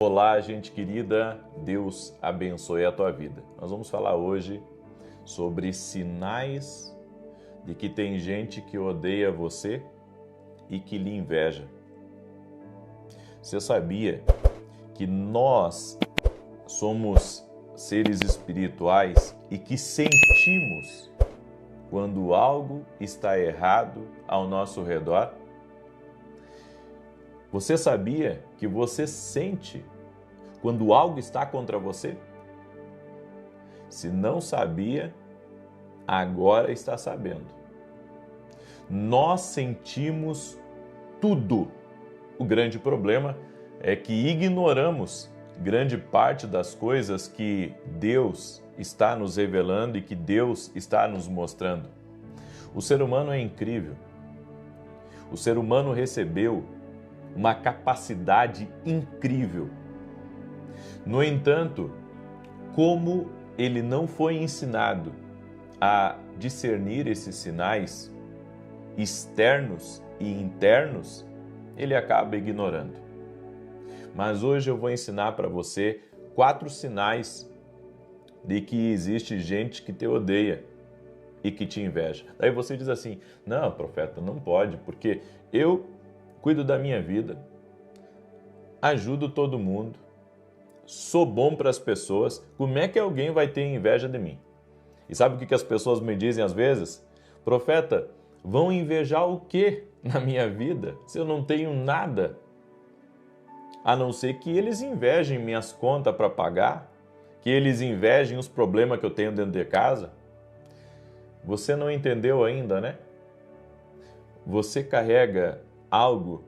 Olá, gente querida, Deus abençoe a tua vida. Nós vamos falar hoje sobre sinais de que tem gente que odeia você e que lhe inveja. Você sabia que nós somos seres espirituais e que sentimos quando algo está errado ao nosso redor? Você sabia que você sente quando algo está contra você? Se não sabia, agora está sabendo. Nós sentimos tudo. O grande problema é que ignoramos grande parte das coisas que Deus está nos revelando e que Deus está nos mostrando. O ser humano é incrível. O ser humano recebeu uma capacidade incrível. No entanto, como ele não foi ensinado a discernir esses sinais externos e internos, ele acaba ignorando. Mas hoje eu vou ensinar para você 4 sinais de que existe gente que te odeia e que te inveja. Daí você diz assim: não, profeta, não pode, porque eu cuido da minha vida, ajudo todo mundo, sou bom para as pessoas, como é que alguém vai ter inveja de mim? E sabe o que as pessoas me dizem às vezes? Profeta, vão invejar o quê na minha vida se eu não tenho nada? A não ser que eles invejem minhas contas para pagar, que eles invejem os problemas que eu tenho dentro de casa. Você não entendeu ainda, né? Você carrega algo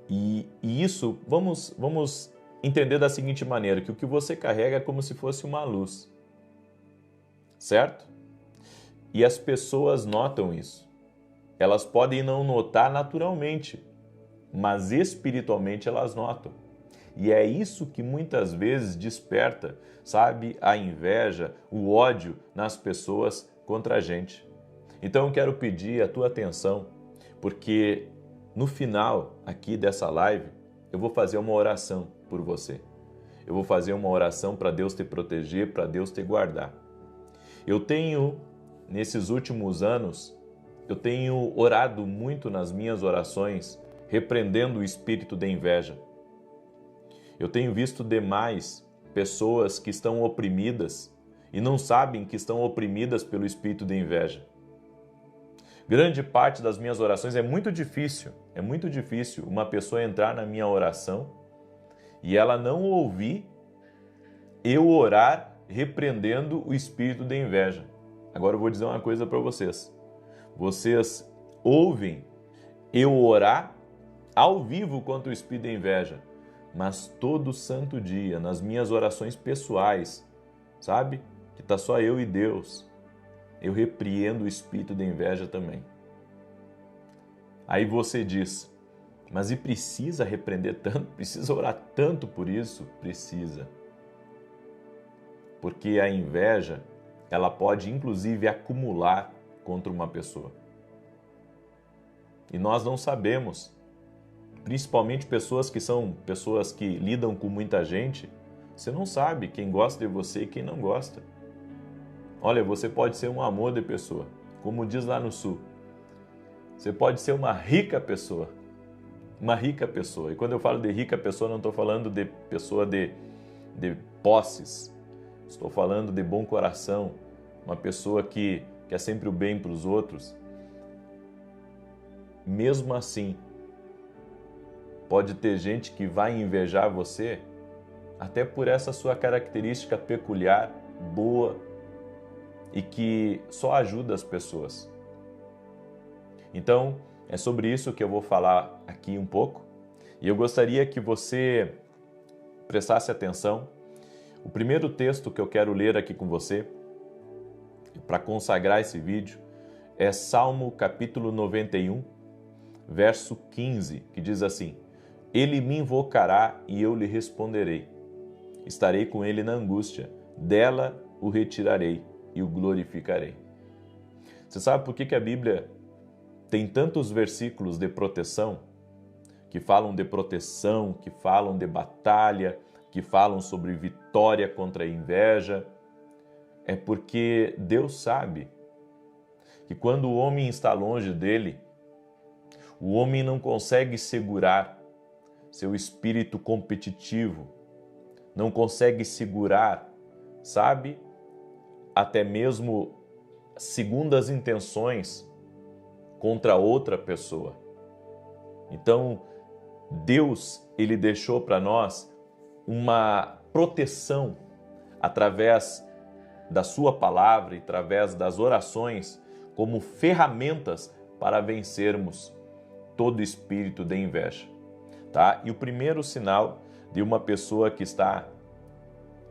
e isso, vamos entender da seguinte maneira, que o que você carrega é como se fosse uma luz, certo? E as pessoas notam isso. Elas podem não notar naturalmente, mas espiritualmente elas notam. E é isso que muitas vezes desperta, sabe, a inveja, o ódio nas pessoas contra a gente. Então eu quero pedir a tua atenção, porque no final aqui dessa live eu vou fazer uma oração por você. Eu vou fazer uma oração para Deus te proteger, para Deus te guardar. Eu tenho, nesses últimos anos, eu tenho orado muito nas minhas orações, repreendendo o espírito de inveja. Eu tenho visto demais pessoas que estão oprimidas e não sabem que estão oprimidas pelo espírito de inveja. Grande parte das minhas orações é muito difícil uma pessoa entrar na minha oração e ela não ouvir eu orar repreendendo o espírito de inveja. Agora eu vou dizer uma coisa para vocês. Vocês ouvem eu orar ao vivo contra o espírito de inveja, mas todo santo dia, nas minhas orações pessoais, sabe? Que tá só eu e Deus, eu repreendo o espírito de inveja também. Aí você diz, mas e precisa repreender tanto? Precisa orar tanto por isso? Precisa. Porque a inveja, ela pode inclusive acumular contra uma pessoa. E nós não sabemos, principalmente pessoas que lidam com muita gente, você não sabe quem gosta de você e quem não gosta. Olha, você pode ser um amor de pessoa, como diz lá no sul. Você pode ser uma rica pessoa. Uma rica pessoa. E quando eu falo de rica pessoa, não estou falando de pessoa de posses. Estou falando de bom coração. Uma pessoa que quer sempre o bem para os outros. Mesmo assim, pode ter gente que vai invejar você até por essa sua característica peculiar, boa, e que só ajuda as pessoas. Então, é sobre isso que eu vou falar aqui um pouco. E eu gostaria que você prestasse atenção. O primeiro texto que eu quero ler aqui com você, para consagrar esse vídeo, é Salmo capítulo 91, verso 15, que diz assim: Ele me invocará e eu lhe responderei. Estarei com ele na angústia, dela o retirarei e o glorificarei. Você sabe por que a Bíblia tem tantos versículos de proteção que falam de proteção, que falam de batalha, que falam sobre vitória contra a inveja, é porque Deus sabe que quando o homem está longe dele, o homem não consegue segurar seu espírito competitivo, não consegue segurar, sabe, até mesmo segundas intenções contra outra pessoa. Então, Deus, ele deixou para nós uma proteção através da sua palavra, através das orações, como ferramentas para vencermos todo espírito de inveja, tá? E o primeiro sinal de uma pessoa que está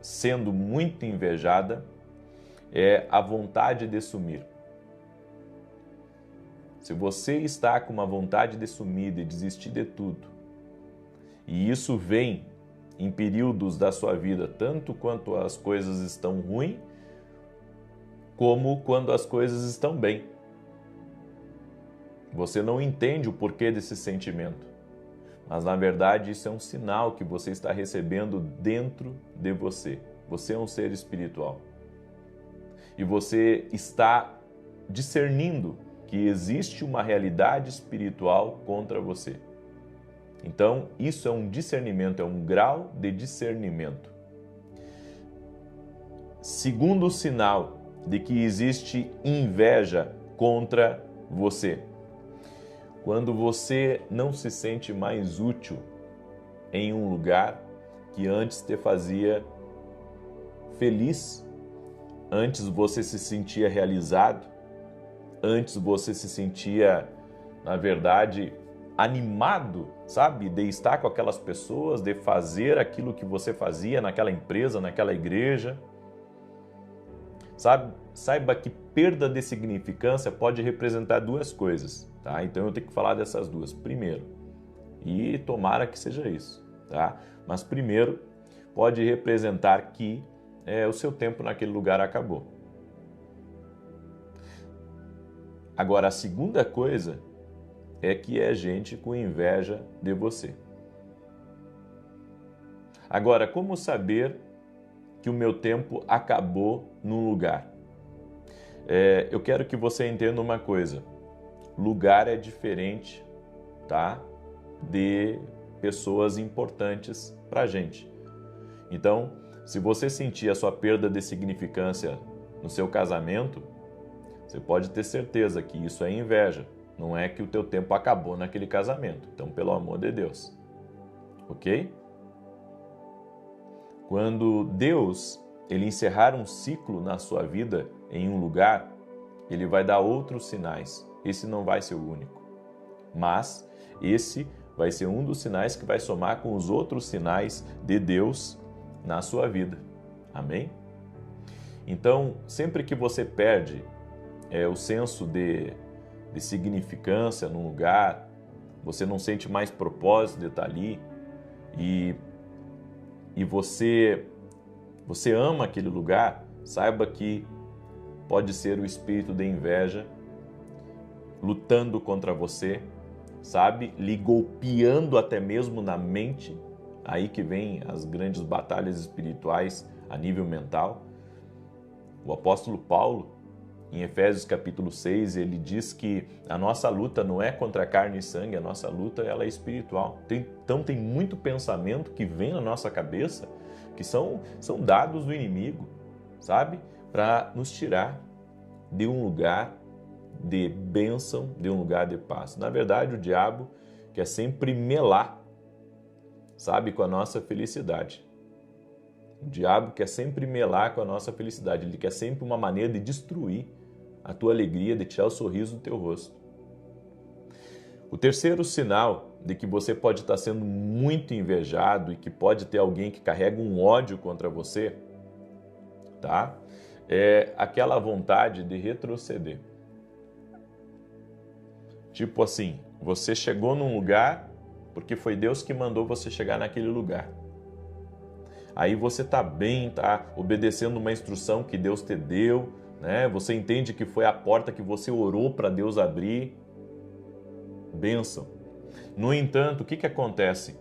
sendo muito invejada é a vontade de sumir. Se você está com uma vontade de sumir, de desistir de tudo, e isso vem em períodos da sua vida, tanto quanto as coisas estão ruins, como quando as coisas estão bem. Você não entende o porquê desse sentimento, mas na verdade isso é um sinal que você está recebendo dentro de você. Você é um ser espiritual. E você está discernindo que existe uma realidade espiritual contra você. Então, isso é um discernimento, é um grau de discernimento. Segundo sinal de que existe inveja contra você. Quando você não se sente mais útil em um lugar que antes te fazia feliz, antes você se sentia realizado, antes você se sentia, na verdade, animado, sabe? De estar com aquelas pessoas, de fazer aquilo que você fazia naquela empresa, naquela igreja. Sabe? Saiba que perda de significância pode representar duas coisas, tá? Então eu tenho que falar dessas duas. Primeiro, e tomara que seja isso, tá? Mas primeiro, pode representar que o seu tempo naquele lugar acabou. Agora, a segunda coisa é que é gente com inveja de você. Agora, como saber que o meu tempo acabou num lugar? Eu quero que você entenda uma coisa. Lugar é diferente, tá? De pessoas importantes pra gente. Então, se você sentir a sua perda de significância no seu casamento, você pode ter certeza que isso é inveja. Não é que o teu tempo acabou naquele casamento. Então, pelo amor de Deus. Ok? Quando Deus ele encerrar um ciclo na sua vida em um lugar, ele vai dar outros sinais. Esse não vai ser o único. Mas esse vai ser um dos sinais que vai somar com os outros sinais de Deus na sua vida. Amém? Então, sempre que você perde o senso de significância num lugar, você não sente mais propósito de estar ali e você ama aquele lugar, saiba que pode ser o espírito de inveja lutando contra você, sabe? Lhe golpeando até mesmo na mente, aí que vem as grandes batalhas espirituais a nível mental. O apóstolo Paulo, em Efésios capítulo 6, ele diz que a nossa luta não é contra carne e sangue, a nossa luta ela é espiritual. Então tem muito pensamento que vem na nossa cabeça que são dados do inimigo, sabe? Para nos tirar de um lugar de bênção, de um lugar de paz. Na verdade, o diabo quer sempre melar, sabe, com a nossa felicidade. O diabo quer sempre melar com a nossa felicidade. Ele quer sempre uma maneira de destruir a tua alegria, de tirar o sorriso do teu rosto. O terceiro sinal de que você pode estar sendo muito invejado e que pode ter alguém que carrega um ódio contra você, tá? É aquela vontade de retroceder. Tipo assim, você chegou num lugar porque foi Deus que mandou você chegar naquele lugar. Aí você está bem, está obedecendo uma instrução que Deus te deu, né? Você entende que foi a porta que você orou para Deus abrir. Bênção. No entanto, o que que acontece?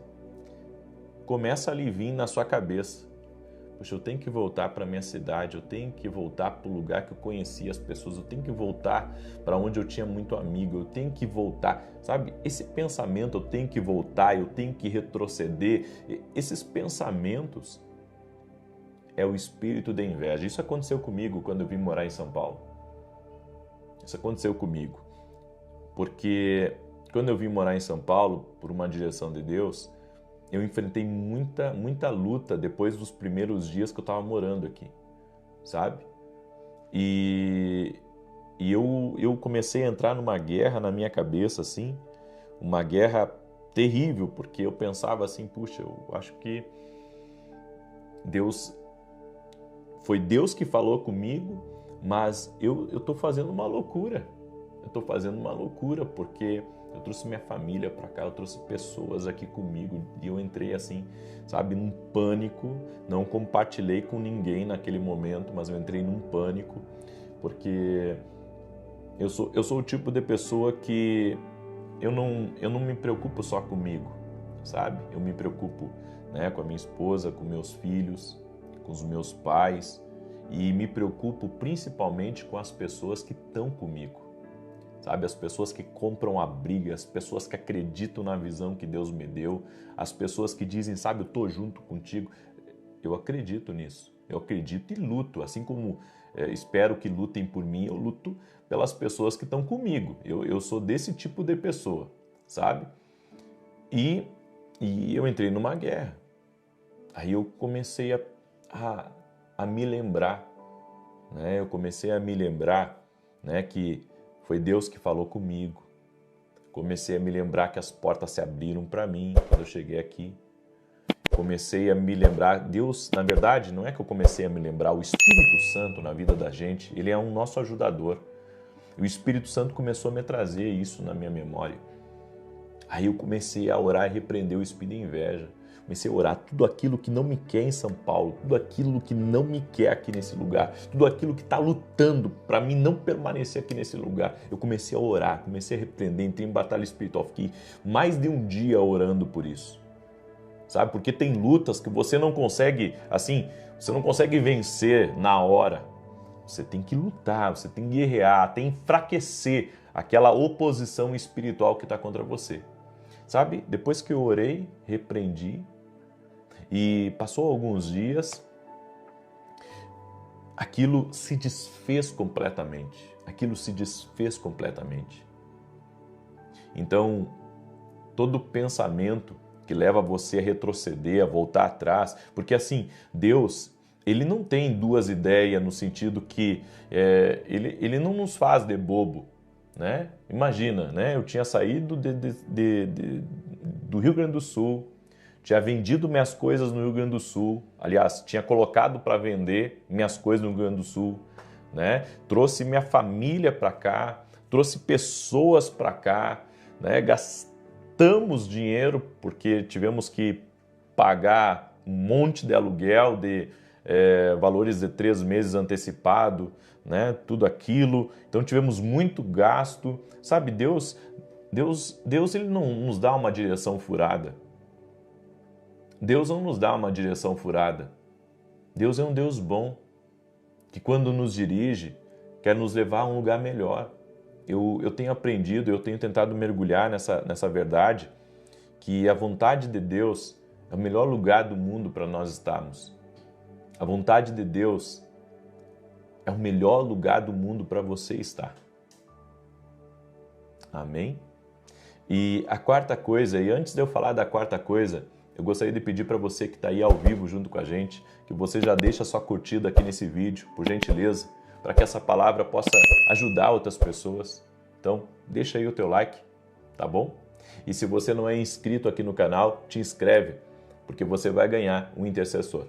Começa a lhe vir na sua cabeça: poxa, eu tenho que voltar para a minha cidade, eu tenho que voltar para o lugar que eu conhecia as pessoas, eu tenho que voltar para onde eu tinha muito amigo, eu tenho que voltar, sabe? Esse pensamento, eu tenho que voltar, eu tenho que retroceder, esses pensamentos é o espírito da inveja. Isso aconteceu comigo quando eu vim morar em São Paulo. Isso aconteceu comigo, porque quando eu vim morar em São Paulo, por uma direção de Deus, eu enfrentei muita luta depois dos primeiros dias que eu estava morando aqui, sabe? E eu comecei a entrar numa guerra na minha cabeça, assim, uma guerra terrível, porque eu pensava assim, puxa, eu acho que foi Deus que falou comigo, mas eu estou fazendo uma loucura. Eu estou fazendo uma loucura, porque eu trouxe minha família para cá, eu trouxe pessoas aqui comigo e eu entrei assim, sabe, num pânico. Não compartilhei com ninguém naquele momento, mas eu entrei num pânico, porque eu sou o tipo de pessoa que eu não me preocupo só comigo, sabe? Eu me preocupo, né, com a minha esposa, com meus filhos, com os meus pais, e me preocupo principalmente com as pessoas que estão comigo. Sabe, as pessoas que compram a briga, as pessoas que acreditam na visão que Deus me deu, as pessoas que dizem, sabe, eu estou junto contigo. Eu acredito nisso, eu acredito e luto, assim como espero que lutem por mim, eu luto pelas pessoas que estão comigo. Eu sou desse tipo de pessoa, sabe? E eu entrei numa guerra. Aí eu comecei a me lembrar, né? Eu comecei a me lembrar, né, que foi Deus que falou comigo. Comecei a me lembrar que as portas se abriram para mim quando eu cheguei aqui. Comecei a me lembrar, Deus, na verdade, não é que eu comecei a me lembrar, o Espírito Santo na vida da gente, ele é um nosso ajudador. O Espírito Santo começou a me trazer isso na minha memória. Aí eu comecei a orar e repreender o espírito de inveja. Comecei a orar tudo aquilo que não me quer em São Paulo, tudo aquilo que não me quer aqui nesse lugar, tudo aquilo que está lutando para mim não permanecer aqui nesse lugar. Eu comecei a orar, comecei a repreender, entrei em batalha espiritual. Fiquei mais de um dia orando por isso, sabe? Porque tem lutas que você não consegue, assim, você não consegue vencer na hora. Você tem que lutar, você tem que guerrear, tem que enfraquecer aquela oposição espiritual que está contra você. Sabe? Depois que eu orei, repreendi, e passou alguns dias, aquilo se desfez completamente. Aquilo se desfez completamente. Então, todo pensamento que leva você a retroceder, a voltar atrás, porque assim, Deus, ele não tem duas ideias no sentido que ele não nos faz de bobo, né? Imagina, né? Eu tinha saído do Rio Grande do Sul, tinha vendido minhas coisas no Rio Grande do Sul, aliás, tinha colocado para vender minhas coisas no Rio Grande do Sul, né? Trouxe minha família para cá, trouxe pessoas para cá, né? Gastamos dinheiro porque tivemos que pagar um monte de aluguel, de valores de 3 meses antecipado, né? Tudo aquilo. Então tivemos muito gasto. Sabe, Deus ele não nos dá uma direção furada. Deus não nos dá uma direção furada. Deus é um Deus bom, que quando nos dirige, quer nos levar a um lugar melhor. Eu tenho aprendido, eu tenho tentado mergulhar nessa verdade, que a vontade de Deus é o melhor lugar do mundo para nós estarmos. A vontade de Deus é o melhor lugar do mundo para você estar. Amém? E a quarta coisa, e antes de eu falar da quarta coisa, eu gostaria de pedir para você que está aí ao vivo junto com a gente, que você já deixa a sua curtida aqui nesse vídeo, por gentileza, para que essa palavra possa ajudar outras pessoas. Então, deixa aí o teu like, tá bom? E se você não é inscrito aqui no canal, te inscreve, porque você vai ganhar um intercessor.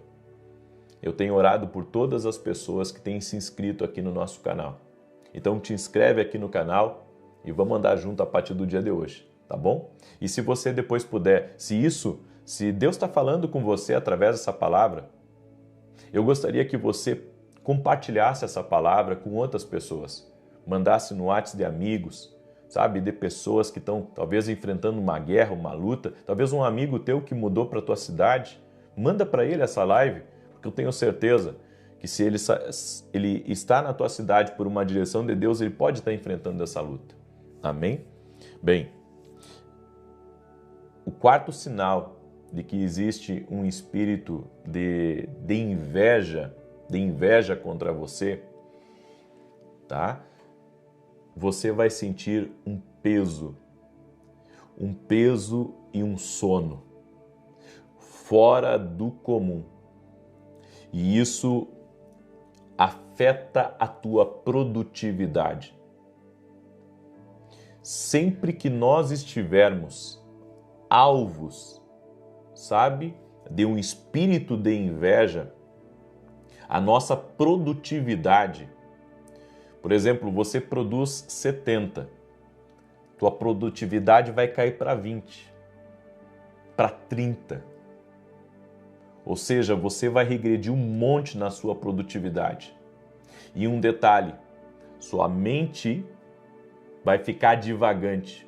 Eu tenho orado por todas as pessoas que têm se inscrito aqui no nosso canal. Então, te inscreve aqui no canal e vamos andar junto a partir do dia de hoje, tá bom? E se você depois puder, se Deus está falando com você através dessa palavra, eu gostaria que você compartilhasse essa palavra com outras pessoas, mandasse no WhatsApp de amigos, sabe, de pessoas que estão talvez enfrentando uma guerra, uma luta, talvez um amigo teu que mudou para a tua cidade, manda para ele essa live, porque eu tenho certeza que se ele está na tua cidade por uma direção de Deus, ele pode estar enfrentando essa luta. Amém? Bem, o quarto sinal de que existe um espírito de inveja contra você, tá? Você vai sentir um peso e um sono fora do comum. E isso afeta a tua produtividade. Sempre que nós estivermos alvos, sabe, de um espírito de inveja, a nossa produtividade, por exemplo, você produz 70, tua produtividade vai cair para 20, para 30. Ou seja, você vai regredir um monte na sua produtividade. E um detalhe, sua mente vai ficar divagante.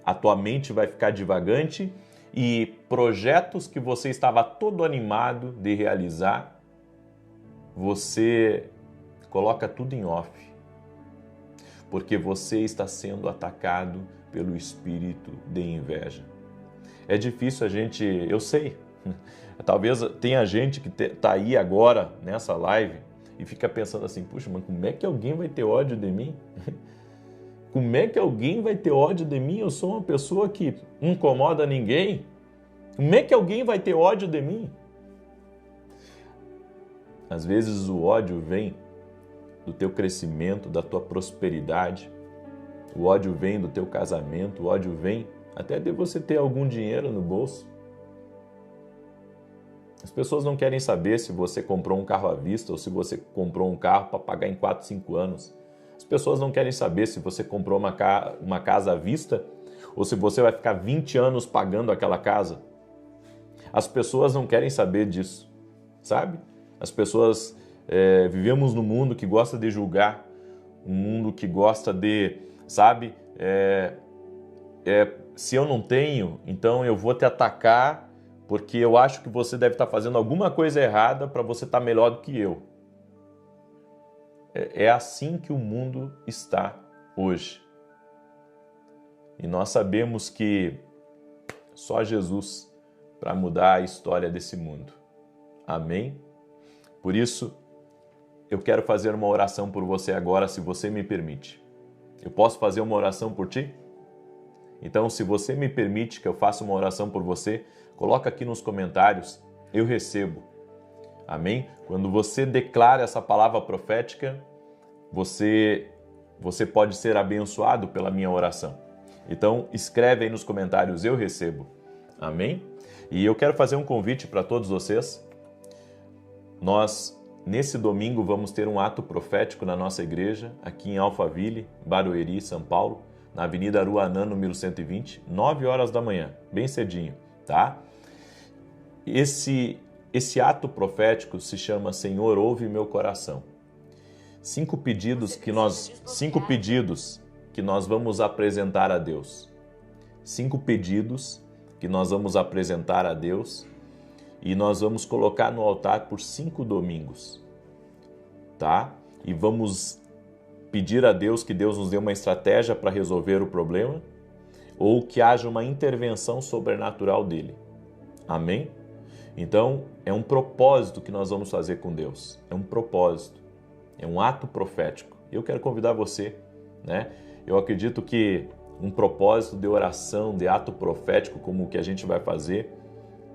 A tua mente vai ficar divagante e projetos que você estava todo animado de realizar, você coloca tudo em off, porque você está sendo atacado pelo espírito de inveja. É difícil eu sei, talvez tenha gente que está aí agora nessa live e fica pensando assim, puxa, mas como é que alguém vai ter ódio de mim? Como é que alguém vai ter ódio de mim? Eu sou uma pessoa que não incomoda ninguém. Como é que alguém vai ter ódio de mim? Às vezes o ódio vem do teu crescimento, da tua prosperidade. O ódio vem do teu casamento, o ódio vem até de você ter algum dinheiro no bolso. As pessoas não querem saber se você comprou um carro à vista ou se você comprou um carro para pagar em 4, 5 anos. As pessoas não querem saber se você comprou uma casa à vista ou se você vai ficar 20 anos pagando aquela casa. As pessoas não querem saber disso, sabe? As pessoas, vivemos num mundo que gosta de julgar, um mundo que gosta de, sabe, se eu não tenho, então eu vou te atacar porque eu acho que você deve estar fazendo alguma coisa errada para você estar melhor do que eu. É assim que o mundo está hoje. E nós sabemos que só Jesus para mudar a história desse mundo. Amém? Por isso, eu quero fazer uma oração por você agora, se você me permite. Eu posso fazer uma oração por ti? Então, se você me permite que eu faça uma oração por você, coloca aqui nos comentários, eu recebo. Amém? Quando você declara essa palavra profética, você pode ser abençoado pela minha oração. Então, escreve aí nos comentários, eu recebo. Amém? E eu quero fazer um convite para todos vocês. Nós, nesse domingo, vamos ter um ato profético na nossa igreja, aqui em Alphaville, Barueri, São Paulo, na Avenida Aruanã, número 120, 9 horas da manhã, bem cedinho, tá? Esse ato profético se chama Senhor, ouve meu coração. 5 pedidos que nós vamos apresentar a Deus. 5 pedidos que nós vamos apresentar a Deus e nós vamos colocar no altar por 5 domingos, tá? E vamos pedir a Deus que Deus nos dê uma estratégia para resolver o problema ou que haja uma intervenção sobrenatural dele. Amém? Então, é um propósito que nós vamos fazer com Deus. É um propósito. É um ato profético. Eu quero convidar você, né? Eu acredito que um propósito de oração, de ato profético, como o que a gente vai fazer,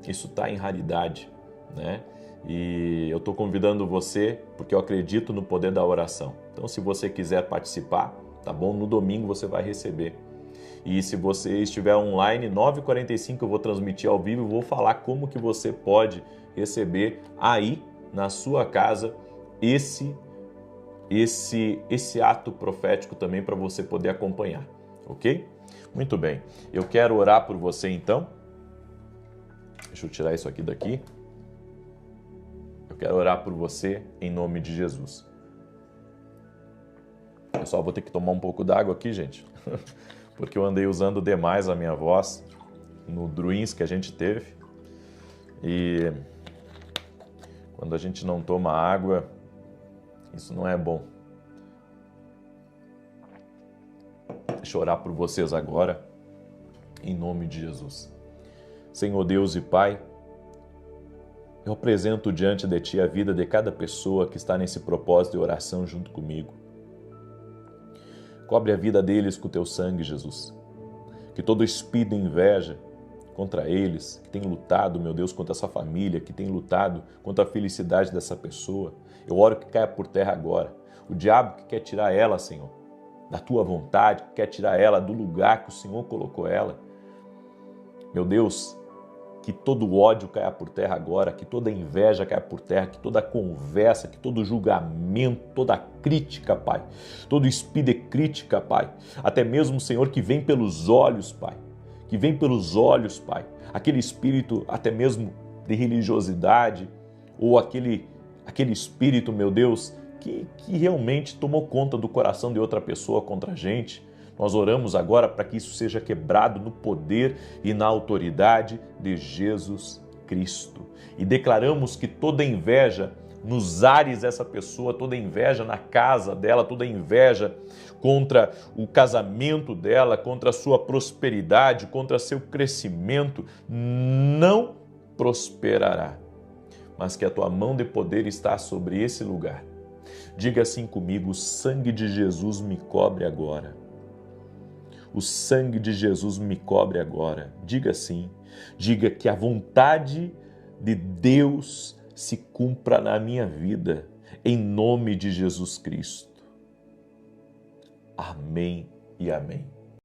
isso está em raridade, né? E eu estou convidando você porque eu acredito no poder da oração. Então, se você quiser participar, tá bom? No domingo você vai receber. E se você estiver online, 9h45 eu vou transmitir ao vivo e vou falar como que você pode receber aí na sua casa esse ato profético também para você poder acompanhar, ok? Muito bem. Eu quero orar por você então. Deixa eu tirar isso aqui daqui. Eu quero orar por você em nome de Jesus. Eu só vou ter que tomar um pouco d'água aqui, gente, porque eu andei usando demais a minha voz no Druins que a gente teve. E quando a gente não toma água, isso não é bom. Deixa eu orar por vocês agora, em nome de Jesus. Senhor Deus e Pai, eu apresento diante de Ti a vida de cada pessoa que está nesse propósito de oração junto comigo. Cobre a vida deles com o Teu sangue, Jesus. Que todo espírito de inveja contra eles, que tem lutado, meu Deus, contra essa família, que tem lutado contra a felicidade dessa pessoa, eu oro que caia por terra agora. O diabo que quer tirar ela, Senhor, da Tua vontade, que quer tirar ela do lugar que o Senhor colocou ela. Meu Deus, que todo ódio caia por terra agora, que toda inveja caia por terra, que toda conversa, que todo julgamento, toda crítica, Pai, todo espírito de crítica, Pai, até mesmo, Senhor, que vem pelos olhos, Pai, que vem pelos olhos, Pai, aquele espírito até mesmo de religiosidade, ou aquele espírito, meu Deus, que realmente tomou conta do coração de outra pessoa contra a gente. Nós oramos agora para que isso seja quebrado no poder e na autoridade de Jesus Cristo. E declaramos que toda inveja nos ares dessa pessoa, toda inveja na casa dela, toda inveja contra o casamento dela, contra a sua prosperidade, contra seu crescimento, não prosperará. Mas que a tua mão de poder está sobre esse lugar. Diga assim comigo: o sangue de Jesus me cobre agora. O sangue de Jesus me cobre agora. Diga assim, diga que a vontade de Deus se cumpra na minha vida, em nome de Jesus Cristo. Amém e amém.